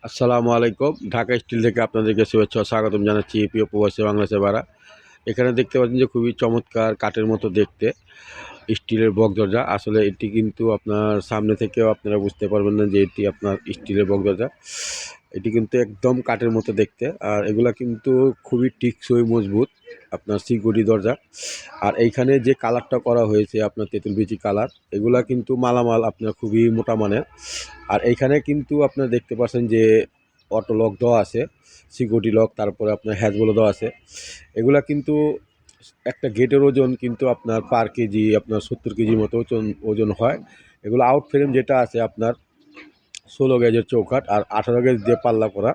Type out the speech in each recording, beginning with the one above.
আসসালামু আলাইকুম। ঢাকা স্টিল থেকে আপনাদেরকে শুভেচ্ছা ও স্বাগতম জানাচ্ছি প্রিয় প্রবাসী বাংলাদেশের ভাড়া। এখানে দেখতে পাচ্ছেন যে খুবই চমৎকার কাঠের মতো দেখতে স্টিলের বক দরজা। আসলে এটি কিন্তু আপনার সামনে থেকেও আপনারা বুঝতে পারবেন না যে এটি আপনার স্টিলের বক দরজা। এটি কিন্তু একদম কাঠের মতো দেখতে, আর এগুলা কিন্তু খুবই টিকসই মজবুত আপনার সিকিউরিটি দরজা। আর এইখানে যে কালারটা করা হয়েছে আপনার তেঁতুল বিচি কালার, এগুলা কিন্তু মালামাল আপনার খুবই মোটা মানের। আর এইখানে কিন্তু আপনারা দেখতে পাচ্ছেন যে অটো লক দেওয়া আছে, সিকিউরিটি লক, তারপরে আপনার হ্যাজগুলো দেওয়া আছে। এগুলা কিন্তু একটা গেটের ওজন কিন্তু আপনার পার কেজি আপনার 70 কেজির মতো ওজন ওজন হয়। এগুলো আউট ফ্রেম যেটা আছে আপনার 16 গেজের চৌকাঠ আর 18 গেজ দিয়ে পাল্লা করা।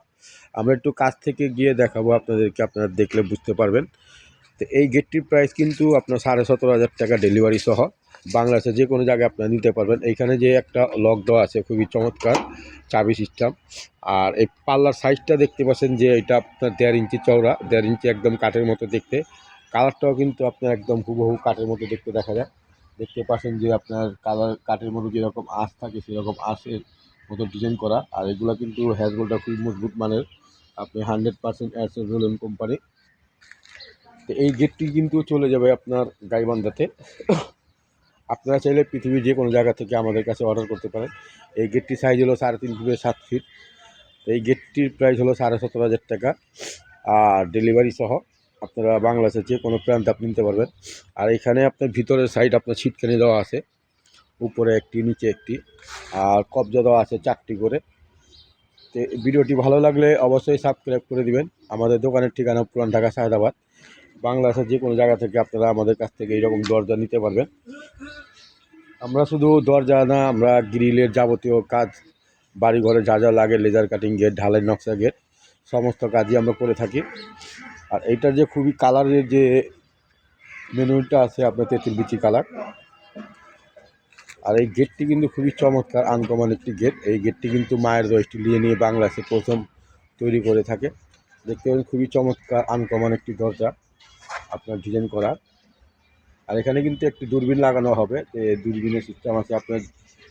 আমরা একটু কাছ থেকে গিয়ে দেখাবো আপনাদেরকে, আপনারা দেখলে বুঝতে পারবেন। তো এই গেটটির প্রাইস কিন্তু আপনার 17,500 টাকা ডেলিভারি সহ বাংলাদেশে যে কোনো জায়গায় আপনারা নিতে পারবেন। এইখানে যে একটা লক দেওয়া আছে খুবই চমৎকার চাবি সিস্টেম। আর এই পাল্লার সাইজটা দেখতে পাচ্ছেন যে এটা আপনার 1.5 ইঞ্চি চওড়া, 1.5 ইঞ্চি একদম কাঠের মতো দেখতে। কালারটাও কিন্তু আপনার একদম হুবহু কাঠের মতো দেখতে দেখা যায়। দেখতে পাচ্ছেন যে আপনার কালার কাঠের মতো যেরকম আঁশ থাকে সেরকম আঁশের মতো ডিজাইন করা। আর এগুলো কিন্তু হ্যাজবোলটা খুবই মজবুত মানের, আপনি 100% অ্যাসেসোলিন কোম্পানি। তো এই গেটটি কিন্তু চলে যাবে আপনার গাইবান্ধাতে। আপনারা চাইলে পৃথিবীর যে কোনো জায়গা থেকে আমাদের কাছে অর্ডার করতে পারেন। এই গেটটির সাইজ হলো 3.5 থেকে 7 ফিট। এই গেটটির প্রাইস হলো 17,500 টাকা, আর ডেলিভারি সহ আপনারা বাংলাদেশের যে কোনো প্রান্তে আপনি নিতে পারবেন। আর এখানে আপনার ভিতরের সাইড আপনার ছিটকানি দেওয়া আছে, উপরে একটি নিচে একটি, আর কবজা দেওয়া আছে 4টি করে। তো ভিডিওটি ভালো লাগলে অবশ্যই সাবস্ক্রাইব করে দিবেন। আমাদের দোকানের ঠিকানা পুরান ঢাকা সায়দাবাদ। বাংলাদেশের যে কোনো জায়গা থেকে আপনারা আমাদের কাছ থেকে এইরকম দরজা নিতে পারবেন। আমরা শুধু দরজা না, আমরা গ্রিলের যাবতীয় কাজ, বাড়িঘরে যা যা লাগে, লেজার কাটিং গেট, ঢালাই নকশা গেট, সমস্ত কাজই আমরা করে থাকি। আর এইটার যে খুবই কালারের যে মেনুটা আছে আপনার তেঁতুল বিচি কালার। আর এই গেটটি কিন্তু খুবই চমৎকার আনকমন একটি গেট। এই গেটটি কিন্তু মায়ের দশটি নিয়ে বাংলাদেশে প্রথম তৈরি করে থাকে। দেখতে পাবেন খুবই চমৎকার আনকমন একটি দরজা আপনার ডিজাইন করা। আর এখানে কিন্তু একটি দূরবীন লাগানো হবে, দূরবীনের সিস্টেম আছে আপনার।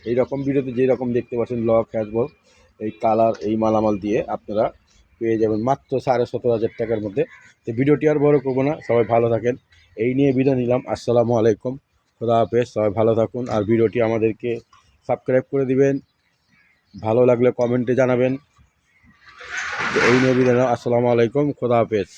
এইরকম ভিডিওতে যেরকম দেখতে পাচ্ছেন লক হ্যাজবল এই কালার এই মালামাল দিয়ে আপনারা পেয়ে যাবেন মাত্র 17,500 টাকার মধ্যে। তো ভিডিওটি আর বড় করবো না, সবাই ভালো থাকেন। এই নিয়ে বিদায় নিলাম। আসসালামু আলাইকুম, খোদা হাফেজ, সবাই ভালো থাকুন। আর ভিডিওটি আমাদেরকে সাবস্ক্রাইব করে দিবেন, ভালো লাগলে কমেন্টে জানাবেন। তো এই নিয়ে বিদায় নিলাম। আসসালামু আলাইকুম, খোদা হাফেজ।